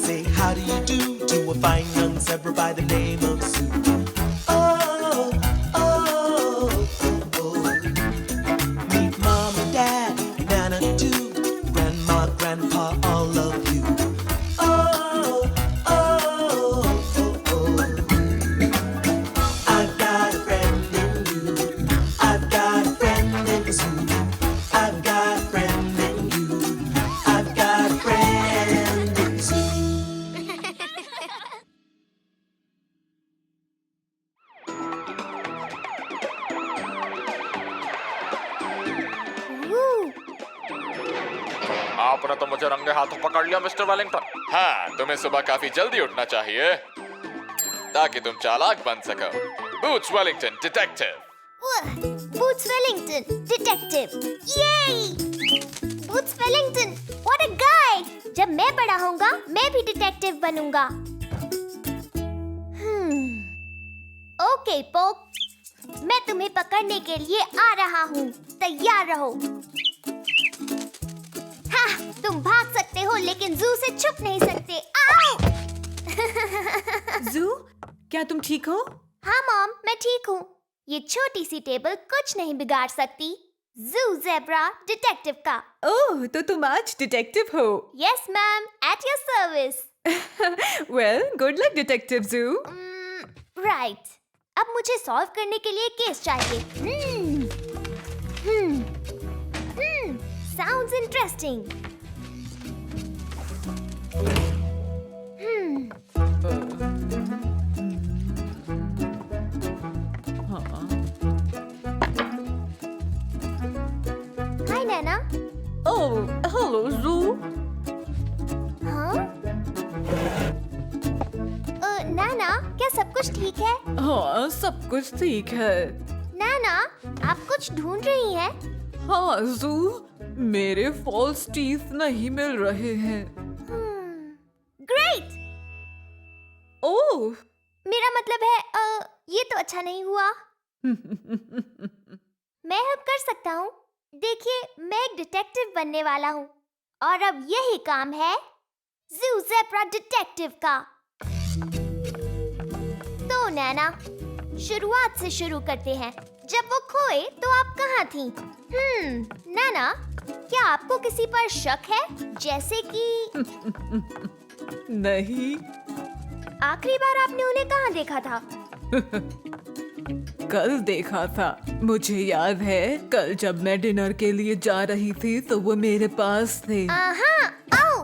say how do you do to a fine young zebra by the name of Zoo. Oh, oh, oh, oh. Meet mom and dad, Nana too, grandma, grandpa, all love you. Oh, oh, oh, oh. I've got a friend in you. I've got a friend in the zoo. I've got a friend in you. I've got a friend in the zoo. Woo! आपने तो मुझे रंगे हाथों पकड़ लिया mister Wellington. हाँ, तुम्हें सुबह काफी जल्दी उठना चाहिए ताकि तुम चालाक बन सको। Boots Wellington detective. Boots Wellington, detective. Yay! Boots Wellington, what a guy! जब मैं बड़ा होऊंगा, मैं भी डिटेक्टिव बनूंगा। ओके पोक, मैं तुम्हें पकड़ने के लिए आ रहा हूँ। तैयार रहो। हाँ, तुम भाग सकते हो लेकिन जू से छुप नहीं सकते। आओ! जू, क्या तुम ठीक हो? हाँ मॉम, मैं ठीक हूँ। ये छोटी सी टेबल कुछ नहीं बिगाड़ सकती। जू ज़ेब्रा डिटेक्टिव का। ओह, तो तुम आज डिटेक्टिव हो। Yes ma'am, at your service. Well, good luck detective जू। राइट, अब मुझे सॉल्व करने के लिए केस चाहिए। Sounds interesting. Hi Naina. Oh, hello जू। हाँ? नैना, क्या सब कुछ ठीक है? हाँ, सब कुछ ठीक है। नैना, आप कुछ ढूंढ रही हैं? हाँ जू, मेरे फॉल्स टीथ नहीं मिल रहे हैं। ग्रेट! ओह, मेरा मतलब है ये तो अच्छा नहीं हुआ। मैं हेल्प कर सकता हूँ। देखिए, मैं एक डिटेक्टिव बनने वाला हूँ और अब यही काम है जू ज़ेब्रा डिटेक्टिव का। तो नैना, शुरुआत से शुरू करते हैं। जब वो खोए तो आप कहाँ थीं? नैना, क्या आपको किसी पर शक है? जैसे कि नहीं। आखिरी बार आपने उन्हें कहाँ देखा था? कल देखा था। मुझे याद है, कल जब मैं डिनर के लिए जा रही थी तो वो मेरे पास थे। आओ।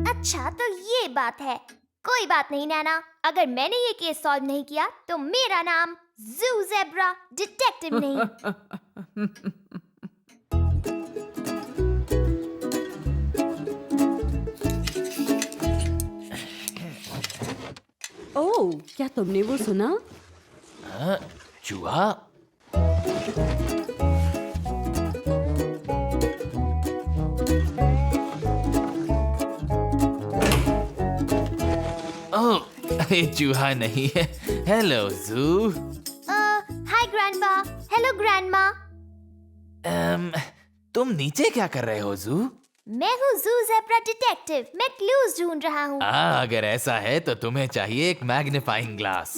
अच्छा, तो ये बात है। कोई बात नहीं नैना, अगर मैंने ये केस सॉल्व नहीं किया तो मेरा नाम जू ज़ेब्रा डिटेक्टिव नहीं। ओह, क्या तुमने वो सुना? चूहा? ओह, ये चूहा नहीं है। हेलो जू। हाय ग्रैंडपा। Hello grandma. तुम नीचे क्या कर रहे हो जू? मैं हूँ जू ज़ेब्रा डिटेक्टिव। मैं क्लूज ढूंढ रहा हूँ। अगर ऐसा है तो तुम्हें चाहिए एक मैग्नीफाइंग ग्लास।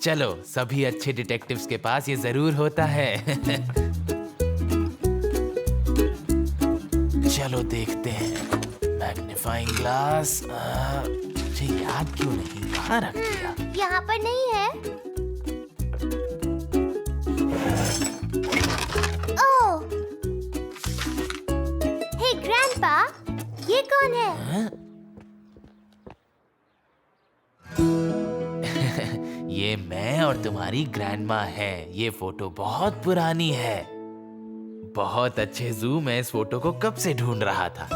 चलो, सभी अच्छे डिटेक्टिव्स के पास ये जरूर होता है। चलो देखते हैं। मैग्नीफाइंग ग्लास मुझे याद क्यों नहीं, कहाँ रख दिया? यहाँ पर नहीं है। ओह, हे ग्रैंडपा, ये कौन है? ये मैं और तुम्हारी ग्रैंडमा है। ये फोटो बहुत पुरानी है। बहुत अच्छे जू, मैं इस फोटो को कब से ढूंढ रहा था।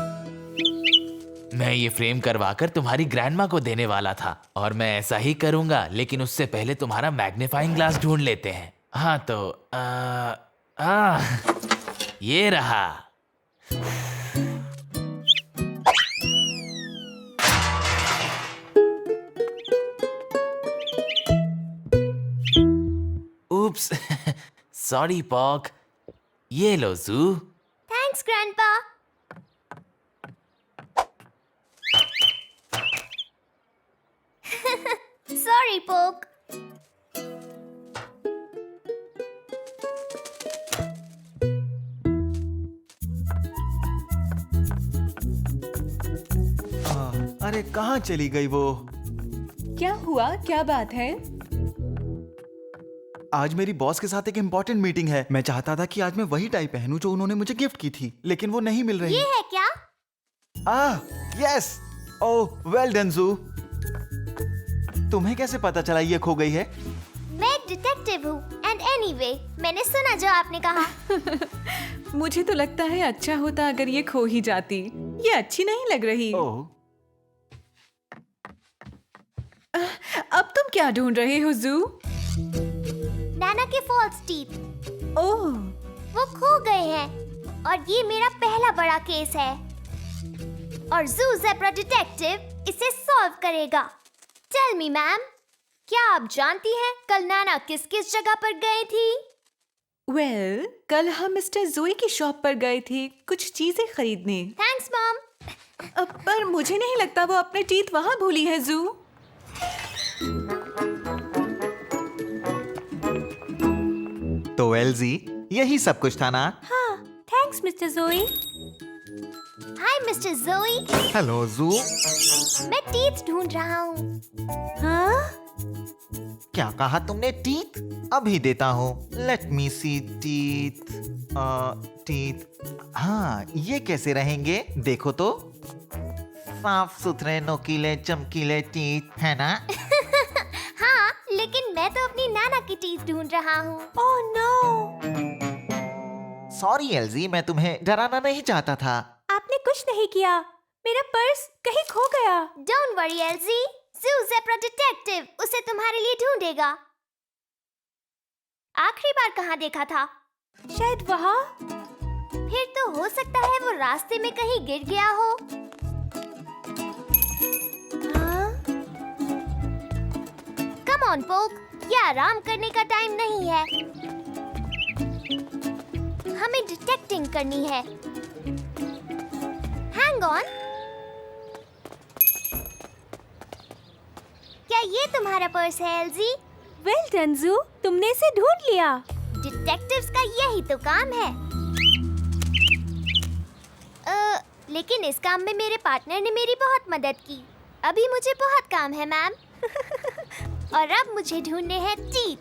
मैं ये फ्रेम करवाकर तुम्हारी ग्रैंडमा को देने वाला था और मैं ऐसा ही करूंगा, लेकिन उससे पहले तुम्हारा मैग्नीफाइंग ग्लास ढूंढ लेते हैं। हाँ तो ये रहा। उप्स, सॉरी पॉक। ये लो जू। Thanks grandpa. सॉरी पोक। अरे कहाँ चली गई वो? क्या हुआ? क्या बात है? आज मेरी बॉस के साथ एक इम्पोर्टेंट मीटिंग है। मैं चाहता था कि आज मैं वही टाई पहनूं जो उन्होंने मुझे गिफ्ट की थी, लेकिन वो नहीं मिल रही। ये है क्या? यस। ओह वेल डन जू। तुम्हें कैसे पता चला ये खो गई है? मैं एक डिटेक्टिव हूँ एंड एनीवे मैंने सुना जो आपने कहा। मुझे तो लगता है अच्छा होता अगर ये खो ही जाती। ये अच्छी नहीं लग रही। ओह अब तुम क्या ढूंढ रहे हो जू? नाना के फॉल्स टीथ। ओह, वो खो गए हैं और ये मेरा पहला बड़ा केस है और जू ज़ेब्रा डिटेक्टिव इसे सॉल्व करेगा। टेल मी मैम, क्या आप जानती हैं कल नाना किस किस जगह पर गई थी? वेल, कल हम मिस्टर जोई की शॉप पर गए थे कुछ चीजें खरीदने। Thanks mom. पर मुझे नहीं लगता वो अपने टीथ वहाँ भूली है जू। तो एलजी यही सब कुछ था ना? हाँ, थैंक्स मिस्टर जोई। हाय मिस्टर जोई। हेलो जू। मैं टीथ ढूंढ रहा हूँ। हाँ? क्या कहा तुमने? टीथ? अभी देता हूँ। लेट मी सी टीथ। टीथ। हाँ, ये कैसे रहेंगे? देखो तो, साफ सुथरे नोकीले चमकीले टीथ है ना? हाँ, लेकिन मैं तो अपनी नाना की टीथ ढूंढ रहा हूँ। Oh no! सॉरी एलजी, मैं तुम्हें डराना नहीं चाहता था। आपने कुछ नहीं किया। मेरा पर्स कहीं खो गया। डोंट वरी एल्जी, जू ज़ेब्रा डिटेक्टिव उसे तुम्हारे लिए ढूंढेगा। आखिरी बार कहाँ देखा था? शायद वहाँ। फिर तो हो सकता है वो रास्ते में कहीं गिर गया हो। हाँ? कम ऑन पोक, ये आराम करने का टाइम नहीं है। हमें डिटेक्टिंग करनी है। Hang on. क्या ये तुम्हारा पर्स है एल्जी? वेल डन जू, तुमने इसे ढूंढ लिया। डिटेक्टिव्स का यही तो काम है। लेकिन इस काम में मेरे पार्टनर ने मेरी बहुत मदद की। अभी मुझे बहुत काम है मैम। और अब मुझे ढूंढने हैं टीथ।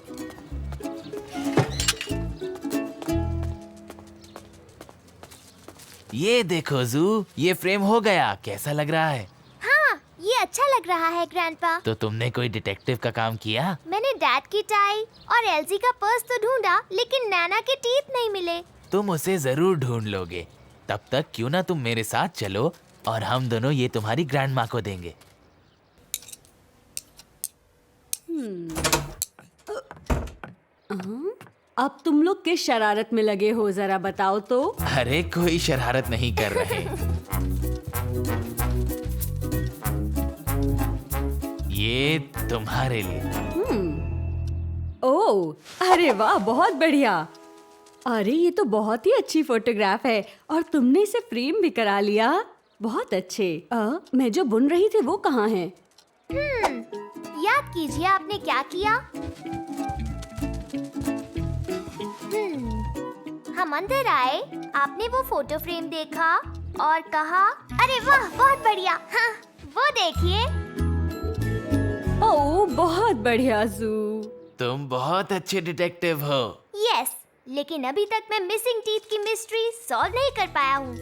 ये देखो जू, ये फ्रेम हो गया। कैसा लग रहा है? हाँ, ये अच्छा लग रहा है ग्रैंडपा। तो तुमने कोई डिटेक्टिव का काम किया? मैंने डैड की टाई और एल्जी का पर्स तो ढूंढा, लेकिन नैना के टीथ नहीं मिले। तुम उसे जरूर ढूंढ लोगे। तब तक क्यों ना तुम मेरे साथ चलो और हम दोनों ये तुम्हारी ग्रैंड माँ को देंगे। अब तुम लोग किस शरारत में लगे हो जरा बताओ तो। अरे कोई शरारत नहीं कर रहे। ये तुम्हारे लिए। ओह, अरे वाह, बहुत बढ़िया। अरे ये तो बहुत ही अच्छी फोटोग्राफ है और तुमने इसे फ्रेम भी करा लिया। बहुत अच्छे। मैं जो बुन रही थी वो कहाँ है? याद कीजिए आपने क्या किया? हम अंदर आए, आपने वो फोटो फ्रेम देखा और कहा, अरे वाह बहुत बढ़िया। हाँ, वो देखिए। ओह, बहुत बढ़िया जू। तुम बहुत अच्छे डिटेक्टिव हो। यस, लेकिन अभी तक मैं मिसिंग टीथ की मिस्ट्री सॉल्व नहीं कर पाया हूँ।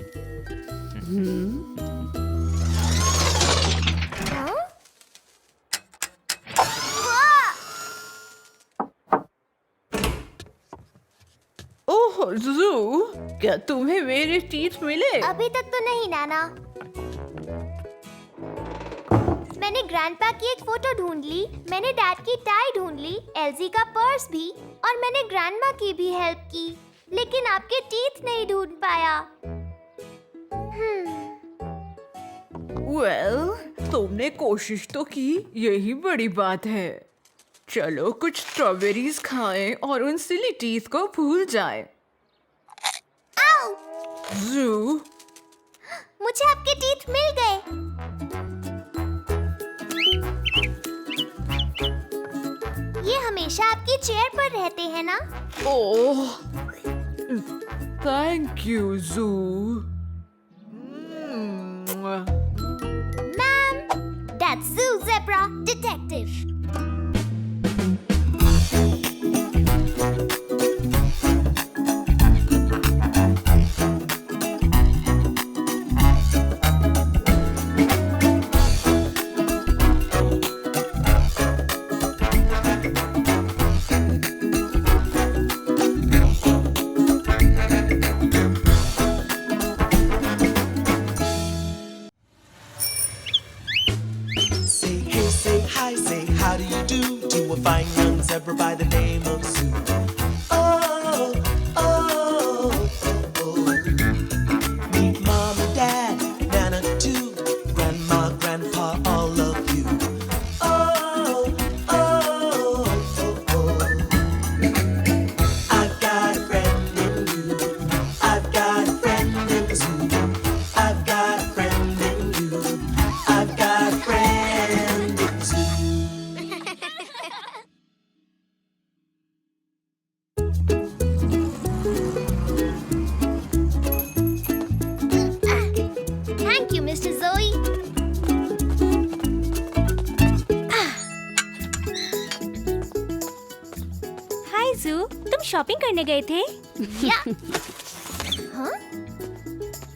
हाँ? ओह जू, क्या तुम्हें मेरे टीथ मिले? अभी तक तो नहीं नाना। मैंने ग्रैंडपा की एक फोटो ढूंढ ली, मैंने डैड की टाई ढूंढ ली, एल्जी का पर्स भी, और मैंने ग्रैंडमा की भी हेल्प की, लेकिन आपके टीथ नहीं ढूंढ पाया। वेल, तुमने कोशिश तो की, यही बड़ी बात है। चलो कुछ स्ट्रॉबेरीज खाएं और उन सिली टीथ को भूल जाएं। जू, मुझे आपके टीथ मिल गए। ये हमेशा आपकी चेयर पर रहते हैं ना? ओह, थैंक यू जू। Ma'am, that's Zoo Zebra Detective. Say hey, say hi, say how do you do to a fine young zebra by the name of Sue. Oh, oh, oh, oh. Meet mom and dad, Nana too, grandma, grandpa, all of you. Oh, oh, oh, oh. I've got a friend in you. I've got a friend in Sue. I've got a friend in you. I've got a friend in Sue. Thank you, Mr. Zoe. हाय जू, तुम shopping करने गए थे? या हाँ?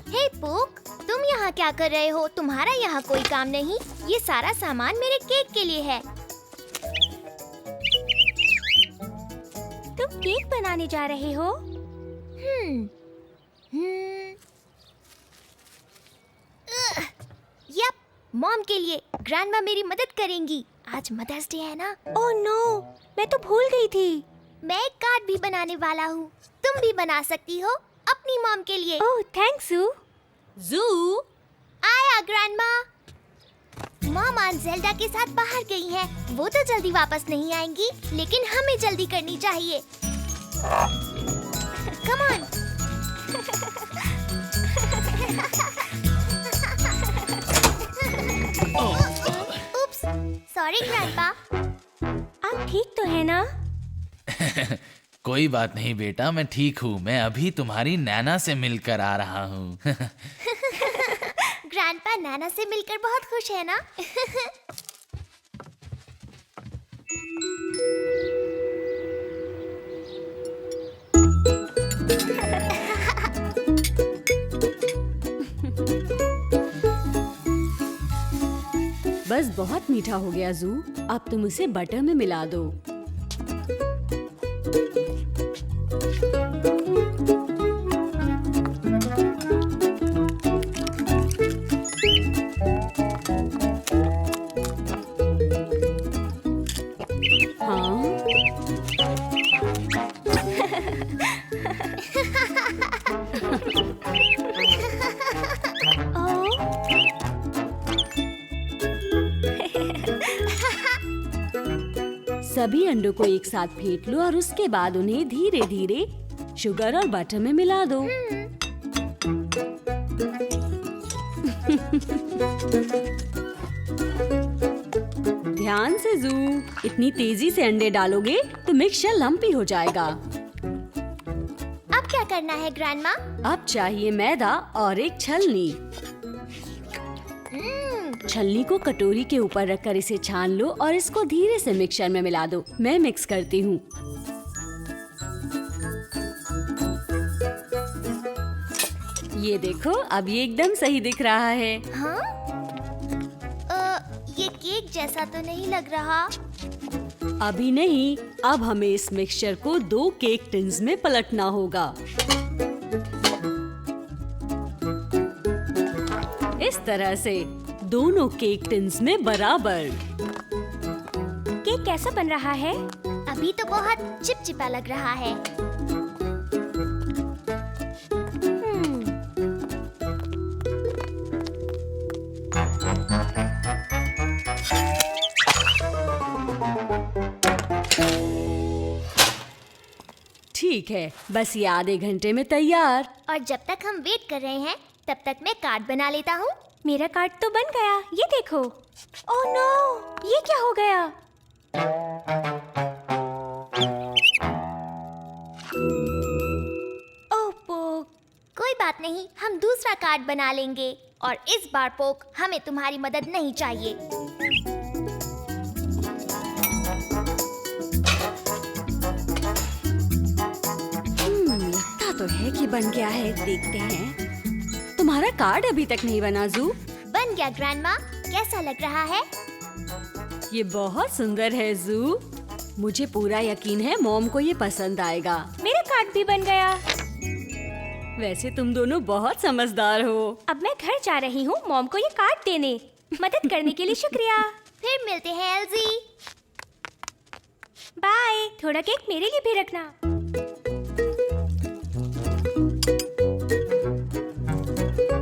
हे पोक, तुम यहाँ क्या कर रहे हो? तुम्हारा यहाँ कोई काम नहीं। ये सारा सामान मेरे केक के लिए है। तुम केक बनाने जा रहे हो? यप, मॉम के लिए। ग्रैंडमा मेरी मदद करेंगी। आज मदर्स डे है ना? ओह नो, मैं तो भूल गई थी। मैं एक कार्ड भी बनाने वाला हूँ। तुम भी बना सकती हो अपनी मॉम के लिए। ओह थैंक्स जू। जू, आया ग्रैंडमा। मॉम आज ज़ेल्डा के साथ बाहर गई हैं। वो तो जल्दी वापस नहीं आएंगी, लेकिन हमें जल्दी करनी चाहिए। Come on. Oops, sorry grandpa. आप ठीक तो है ना? कोई बात नहीं बेटा, मैं ठीक हूँ। मैं अभी तुम्हारी नैना से मिलकर आ रहा हूँ। ग्रैंडपा नैना से मिलकर बहुत खुश है ना? बस बहुत मीठा हो गया जू। अब तुम उसे बटर में मिला दो। सभी अंडों को एक साथ फेंट लो और उसके बाद उन्हें धीरे धीरे शुगर और बटर में मिला दो। ध्यान से जू, इतनी तेजी से अंडे डालोगे तो मिक्सचर लम्पी हो जाएगा। अब क्या करना है ग्रैंडमा? अब चाहिए मैदा और एक छलनी। छलनी को कटोरी के ऊपर रखकर इसे छान लो और इसको धीरे से मिक्सचर में मिला दो। मैं मिक्स करती हूँ। ये देखो, अब ये एकदम सही दिख रहा है। हाँ? ये केक जैसा तो नहीं लग रहा। अभी नहीं, अब हमें इस मिक्सचर को 2 केक टिन्स में पलटना होगा। इस तरह से दोनों केक टिन्स में बराबर। केक कैसा बन रहा है? अभी तो बहुत चिपचिपा लग रहा है। ठीक है, बस ये आधे घंटे में तैयार। और जब तक हम वेट कर रहे हैं तब तक मैं कार्ड बना लेता हूँ। मेरा कार्ड तो बन गया, ये देखो। ओह नो, ये क्या हो गया? ओह पोक। कोई बात नहीं, हम दूसरा कार्ड बना लेंगे और इस बार पोक हमें तुम्हारी मदद नहीं चाहिए। लगता तो है कि बन गया है, देखते हैं। तुम्हारा कार्ड अभी तक नहीं बना जू। बन गया ग्रैंडमा, कैसा लग रहा है? ये बहुत सुंदर है जू। मुझे पूरा यकीन है मॉम को ये पसंद आएगा। मेरा कार्ड भी बन गया। वैसे तुम दोनों बहुत समझदार हो। अब मैं घर जा रही हूँ मॉम को ये कार्ड देने। मदद करने के लिए शुक्रिया। फिर मिलते हैं एल्जी। बाय। थोड़ा केक मेरे लिए भी रखना।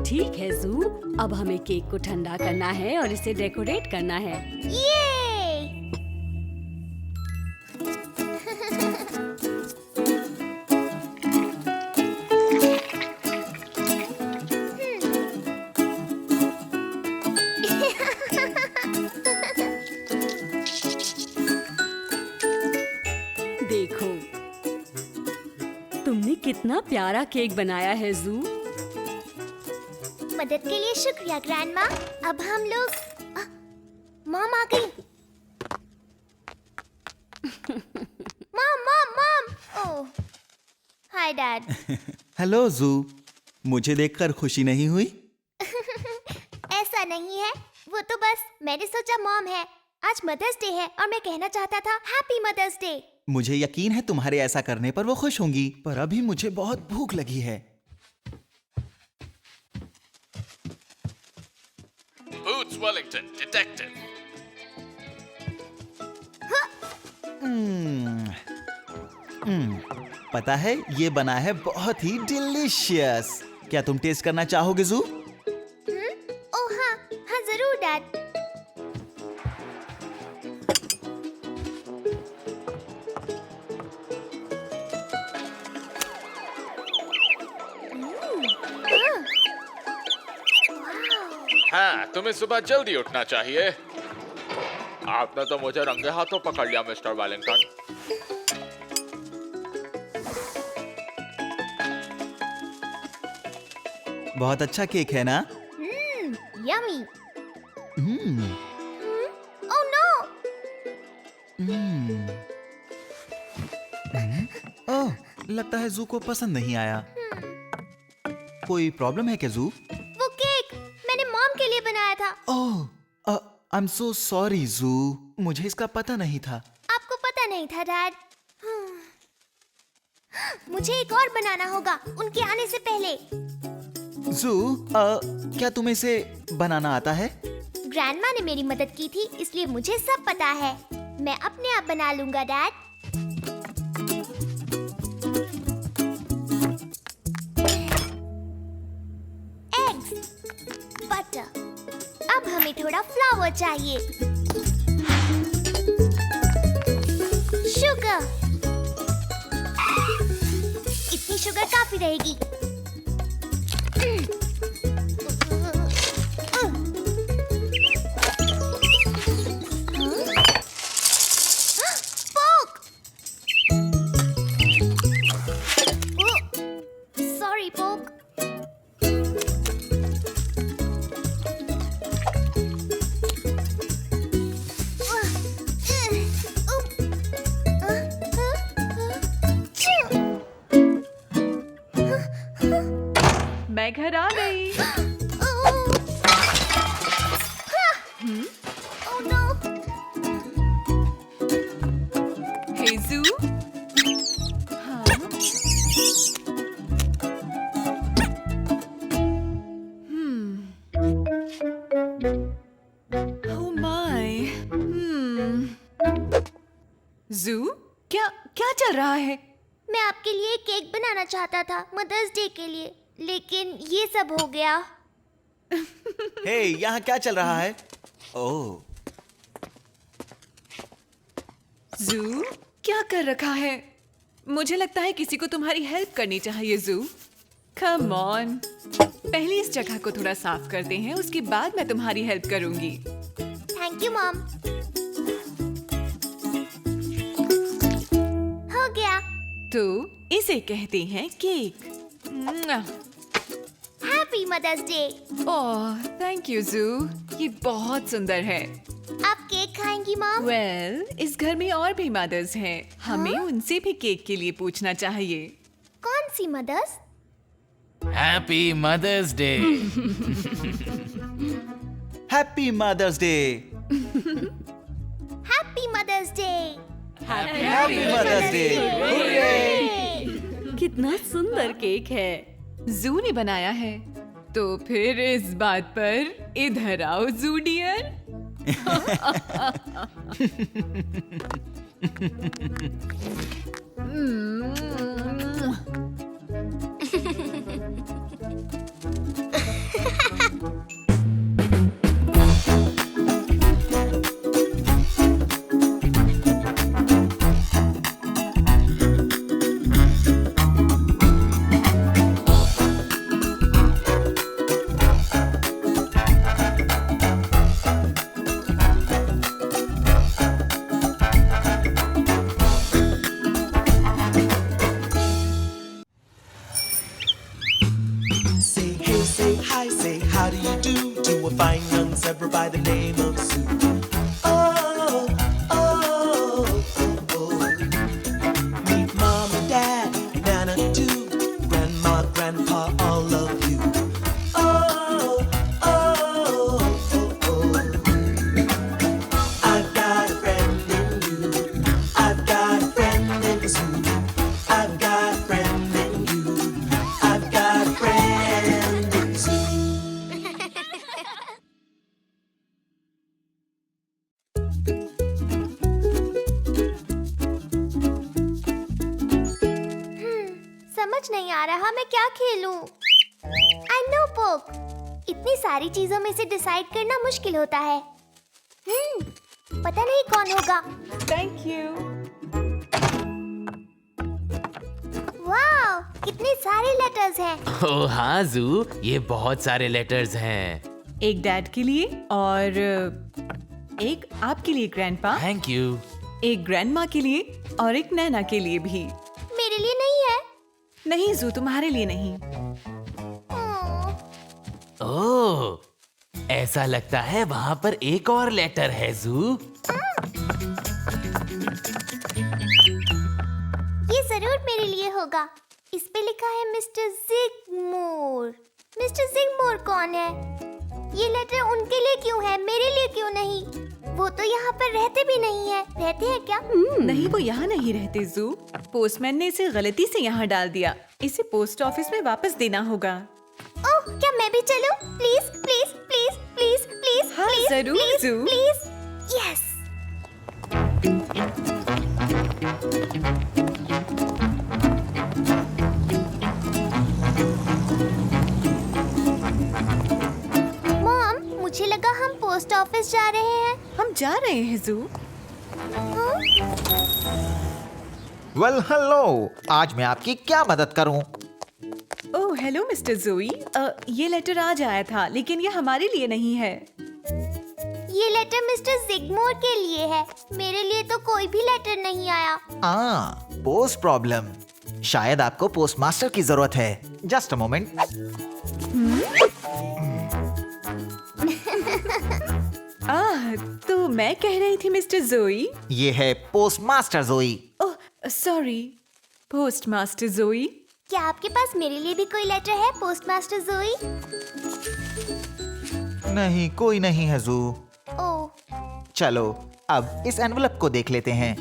ठीक है जू, अब हमें केक को ठंडा करना है और इसे डेकोरेट करना है। ये देखो, तुमने कितना प्यारा केक बनाया है जू। मदद के लिए शुक्रिया ग्रैंडमा। अब हम लोग मॉम आ गई। मॉम। ओह, हाय डैड। हेलो जू, मुझे देखकर खुशी नहीं हुई? ऐसा नहीं है, वो तो बस मैंने सोचा मॉम है, आज मदर्स डे है और मैं कहना चाहता था हैप्पी मदर्स डे। मुझे यकीन है तुम्हारे ऐसा करने पर वो खुश होंगी, पर अभी मुझे बहुत भूख लगी है। Boots Wellington, detective. पता है ये बना है बहुत ही डिलीशियस। क्या तुम टेस्ट करना चाहोगे जू? ओह हाँ जरूर डैड। हाँ, तुम्हें सुबह जल्दी उठना चाहिए। आपने तो मुझे रंगे हाथों पकड़ लिया मिस्टर वेलिंगटन। बहुत अच्छा केक है ना? यमी। हम्म, ओह नो। ओह, लगता है जू को पसंद नहीं आया। कोई प्रॉब्लम है क्या जू? वो केक मैंने मॉम के लिए बनाया था। ओह, आई एम सो सॉरी जू, मुझे इसका पता नहीं था। आपको पता नहीं था डैड? मुझे एक और बनाना होगा उनके आने से पहले। जू, क्या तुम्हें इसे बनाना आता है? ग्रैंडमा ने मेरी मदद की थी, इसलिए मुझे सब पता है। मैं अपने आप बना लूंगा डैड। एग्स, बटर, अब हमें थोड़ा फ्लावर चाहिए। शुगर, इतनी शुगर काफी रहेगी। Spoke! Sorry, Poke. मैं घर आ गई। Oh no! हे जू। हाँ। Oh my. जू, क्या क्या चल रहा है? मैं आपके लिए एक केक बनाना चाहता था मदर्स डे के लिए, लेकिन ये सब हो गया। हे, यहाँ क्या चल रहा है? ओह, जू, क्या कर रखा है? मुझे लगता है किसी को तुम्हारी हेल्प करनी चाहिए जू। कम ऑन, पहले इस जगह को थोड़ा साफ करते हैं, उसके बाद मैं तुम्हारी हेल्प करूंगी। Thank you mom. हो गया। तो इसे कहते हैं cake. Happy mother's day. Oh thank you जू, ये बहुत सुंदर है। आप केक खाएंगी मॉम? वेल, इस घर में और भी मदर्स हैं, हमें उनसे भी केक के लिए पूछना चाहिए। कौन सी mothers? Happy mother's day. Happy mother's day. Happy mother's day. Happy mother's day. कितना सुंदर केक है। जू ने बनाया है, तो फिर इस बात पर इधर आओ जू dear. Say hey, say hi, say how do you do to a fine young zebra by the name of Sue. Oh, oh, oh, oh. Meet mom and dad, Nana too, grandma, grandpa, all of you. Oh, oh, oh, oh. I've got a friend in you. I've got a friend in Sue. I've got a friend in you. I've got a friend in Sue. समझ नहीं आ रहा मैं क्या खेलूं। I know book। इतनी सारी चीजों में से डिसाइड करना मुश्किल होता है। पता नहीं कौन होगा। Thank you. वाह, कितने सारे लेटर्स हैं। ओह हाँ जू, ये बहुत सारे लेटर्स हैं। एक डैड के लिए और एक आपके लिए ग्रैंडपा, थैंक यू। एक ग्रैंडमा के लिए और एक नैना के लिए भी। मेरे लिए नहीं है। नहीं जू, तुम्हारे लिए नहीं। ओह, ऐसा लगता है वहाँ पर एक और लेटर है जू। ये जरूर मेरे लिए होगा। इस पे लिखा है मिस्टर जिगमोर। मिस्टर जिगमोर कौन है? ये लेटर उनके लिए क्यों है, मेरे लिए क्यों नहीं? वो तो यहाँ पर रहते भी नहीं है। रहते हैं क्या? नहीं, वो यहाँ नहीं रहते जू। पोस्टमैन ने इसे गलती से यहाँ डाल दिया। इसे पोस्ट ऑफिस में वापस देना होगा। ओह, क्या मैं भी चलूं? Please please please please please हाँ, प्लीज जरूर, प्लीज जू। प्लीज। यस। मॉम, मुझे लगा हम पोस्ट ऑफिस जा रहे हैं। हम जा रहे हैं जू। वेल हेलो, आज मैं आपकी क्या मदद करूं? ओह हेलो मिस्टर जोई, ये लेटर आज आया था, लेकिन ये हमारे लिए नहीं है। ये लेटर मिस्टर जिगमोर के लिए है। मेरे लिए तो कोई भी लेटर नहीं आया। Post problem. शायद आपको पोस्ट मास्टर की जरूरत है। Just a moment. तो मैं कह रही थी मिस्टर जोई। ये है पोस्ट मास्टर जोई। ओह सॉरी, पोस्ट मास्टर जोई। क्या आपके पास मेरे लिए भी कोई लेटर है, पोस्टमास्टर जोई? नहीं, कोई नहीं है जू। ओह, चलो अब इस एनवलप को देख लेते हैं।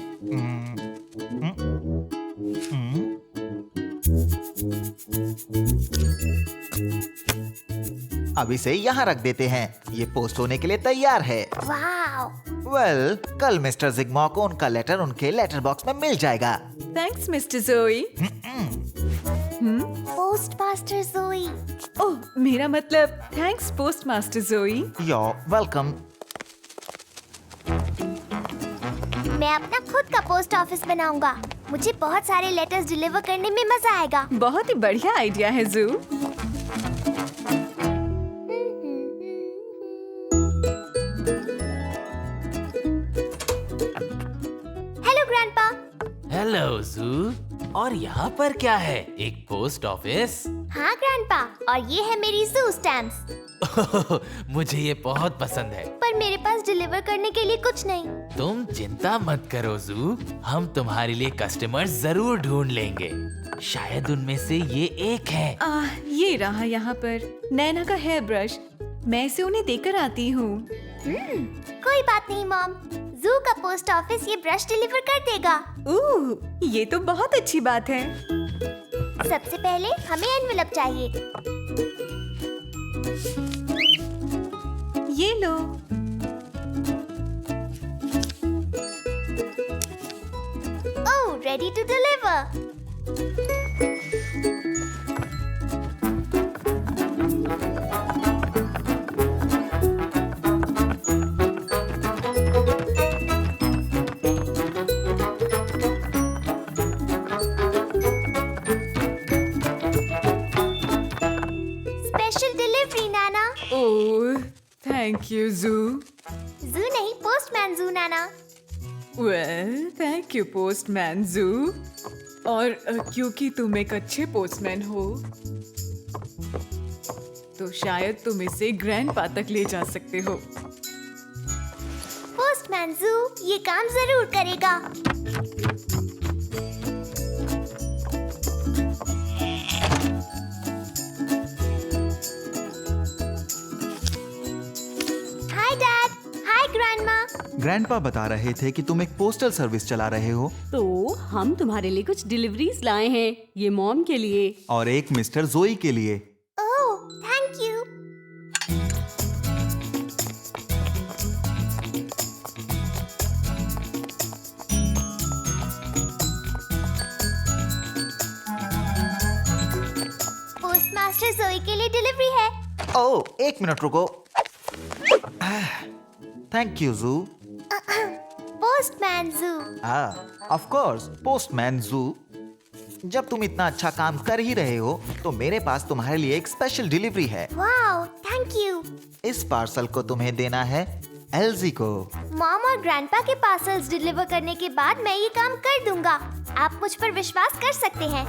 अब इसे यहाँ रख देते हैं। ये पोस्ट होने के लिए तैयार है। वाओ। वेल, कल मिस्टर जिग्मो को उनका लेटर उनके लेटर बॉक्स में मिल जाएगा। थैंक्स मिस्टर जोई। पोस्टमास्टर जोई। ओह मेरा मतलब थैंक्स पोस्ट मास्टर जोई। You're welcome। मैं अपना खुद का पोस्ट ऑफिस बनाऊंगा। मुझे बहुत सारे लेटर्स डिलीवर करने में मजा आएगा। बहुत ही बढ़िया आइडिया है जू। Hello grandpa. हेलो जू। और यहाँ पर क्या है? एक पोस्ट ऑफिस? हाँ ग्रैंडपा, और ये है मेरी जू स्टैम्प्स। मुझे ये बहुत पसंद है। पर मेरे पास डिलीवर करने के लिए कुछ नहीं। तुम चिंता मत करो जू, हम तुम्हारे लिए कस्टमर जरूर ढूंढ लेंगे। शायद उनमें से ये एक है। ये रहा यहाँ पर नैना का हेयर ब्रश। मैं इसे उन्हें देकर आती हूँ। कोई बात नहीं मॉम, जू का पोस्ट ऑफिस ये ब्रश डिलीवर कर देगा। ये तो बहुत अच्छी बात है। सबसे पहले हमें एनवेलप चाहिए। ये लो। Oh, ready to deliver. Special delivery नाना। ओह, थैंक यू जू। जू नहीं, पोस्टमैन जू नाना। वेल, थैंक यू पोस्टमैन जू। और क्योंकि तुम एक अच्छे पोस्टमैन हो तो शायद तुम इसे ग्रैंडपा तक ले जा सकते हो। पोस्टमैन जू ये काम जरूर करेगा। हाय डैड, हाय ग्रैंडमा। ग्रैंडपा बता रहे थे कि तुम एक पोस्टल सर्विस चला रहे हो तो हम तुम्हारे लिए कुछ डिलीवरीज लाए हैं। ये मॉम के लिए। और एक मिस्टर जोई के लिए। ओह, थैंक यू। पोस्टमास्टर जोई के लिए डिलीवरी है। ओह, एक मिनट रुको। थैंक यू जू। पोस्टमैन जू। ऑफ कोर्स पोस्टमैन जू। जब तुम इतना अच्छा काम कर ही रहे हो तो मेरे पास तुम्हारे लिए एक स्पेशल डिलीवरी है। Wow, thank you. इस पार्सल को तुम्हें देना है एल्जी को। मॉम और ग्रैंडपा के पार्सल्स डिलीवर करने के बाद मैं ये काम कर दूंगा। आप मुझ पर विश्वास कर सकते हैं।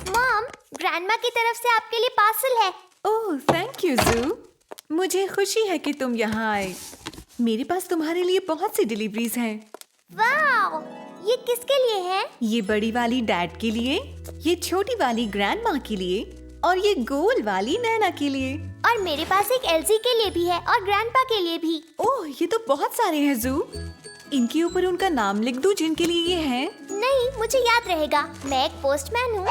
मॉम, ग्रैंडमा की तरफ से आपके लिए पार्सल है। ओह, थैंक यू जू। मुझे खुशी है कि तुम यहाँ आए। मेरे पास तुम्हारे लिए बहुत सी डिलीवरीज हैं। वाओ, ये किसके लिए है? ये बड़ी वाली डैड के लिए, ये छोटी वाली ग्रैंडमा के लिए और ये गोल वाली नैना के लिए। और मेरे पास एक एल्जी के लिए भी है और ग्रैंडपा के लिए भी। ओह, ये तो बहुत सारे हैं जू। इनके ऊपर उनका नाम लिख दूं जिनके लिए ये है? नहीं, मुझे याद रहेगा, मैं एक पोस्टमैन हूँ।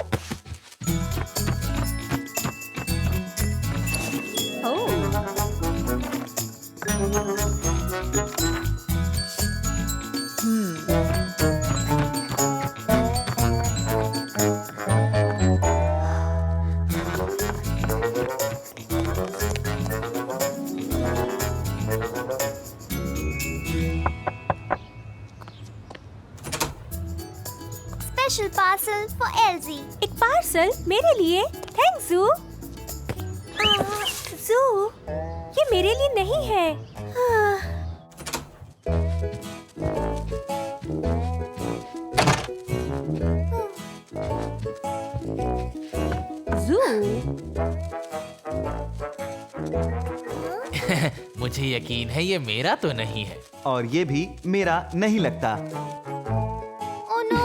Special parcel for algae. एक पार्सल मेरे लिए? थैंक्स जू। जू, ये मेरे लिए नहीं है। जू, मुझे यकीन है ये मेरा तो नहीं है। और ये भी मेरा नहीं लगता। Oh no.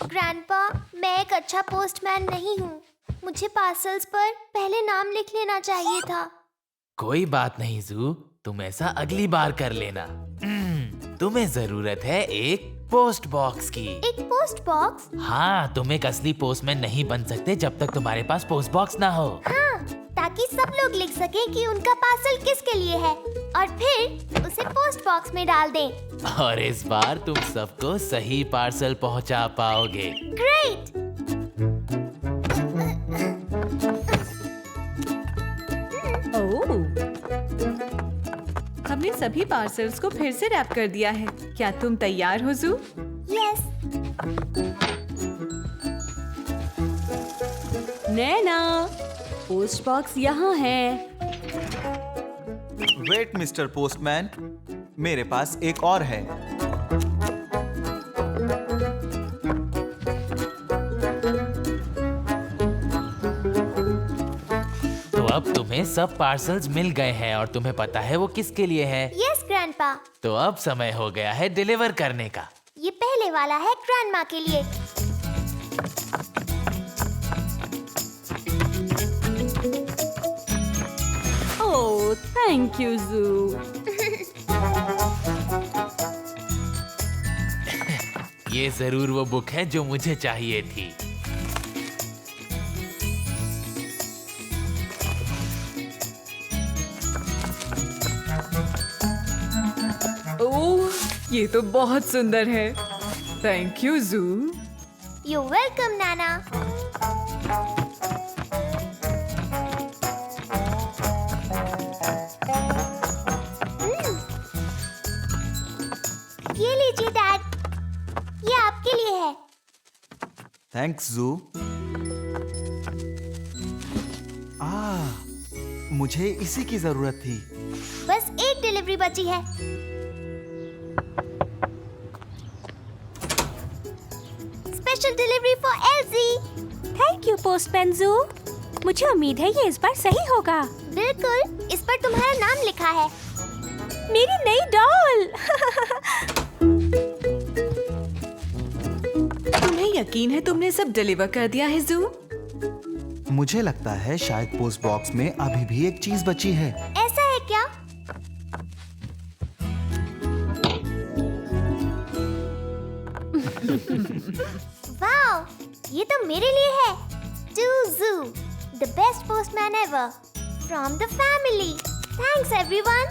ग्रैंडपा, मैं एक अच्छा पोस्टमैन नहीं हूँ। मुझे पार्सल्स पर पहले नाम लिख लेना चाहिए था। कोई बात नहीं जू, तुम ऐसा अगली बार कर लेना। तुम्हें जरूरत है एक पोस्ट बॉक्स की। एक पोस्ट बॉक्स? हाँ, तुम एक असली पोस्टमैन नहीं बन सकते जब तक तुम्हारे पास पोस्ट बॉक्स ना हो। हाँ, ताकि सब लोग लिख सकें कि उनका पार्सल किसके लिए है और फिर उसे पोस्ट बॉक्स में डाल दें। और इस बार तुम सबको सही पार्सल पहुंचा पाओगे। ग्रेट। ओह, हमने सभी पार्सल्स को फिर से रैप कर दिया है। क्या तुम तैयार हो जू? यस। नैना, पोस्ट बॉक्स यहाँ है। वेट मिस्टर पोस्टमैन, मेरे पास एक और है। तो अब तुम्हें सब पार्सल्स मिल गए हैं और तुम्हें पता है वो किसके लिए है। Yes grandpa. तो अब समय हो गया है डिलीवर करने का। ये पहले वाला है ग्रैंडमा के लिए। ओह, थैंक यू जू। ये जरूर वो बुक है जो मुझे चाहिए थी। ओह, ये तो बहुत सुंदर है। थैंक यू जू। यू वेलकम नाना। ये लीजिए डैड, ये आपके लिए है। थैंक्स जू। मुझे इसी की जरूरत थी। बस एक डिलीवरी बची है। Special delivery for algae. Thank you postman जू। मुझे उम्मीद है ये इस बार सही होगा। बिल्कुल, इस पर तुम्हारा नाम लिखा है। मेरी नई डॉल। तुम्हें यकीन है तुमने सब डिलीवर कर दिया है जू? मुझे लगता है शायद पोस्ट बॉक्स में अभी भी एक चीज बची है। ऐसा है क्या? वाओ, ये तो मेरे लिए है। टू जू, the best postman ever, from the family. Thanks everyone.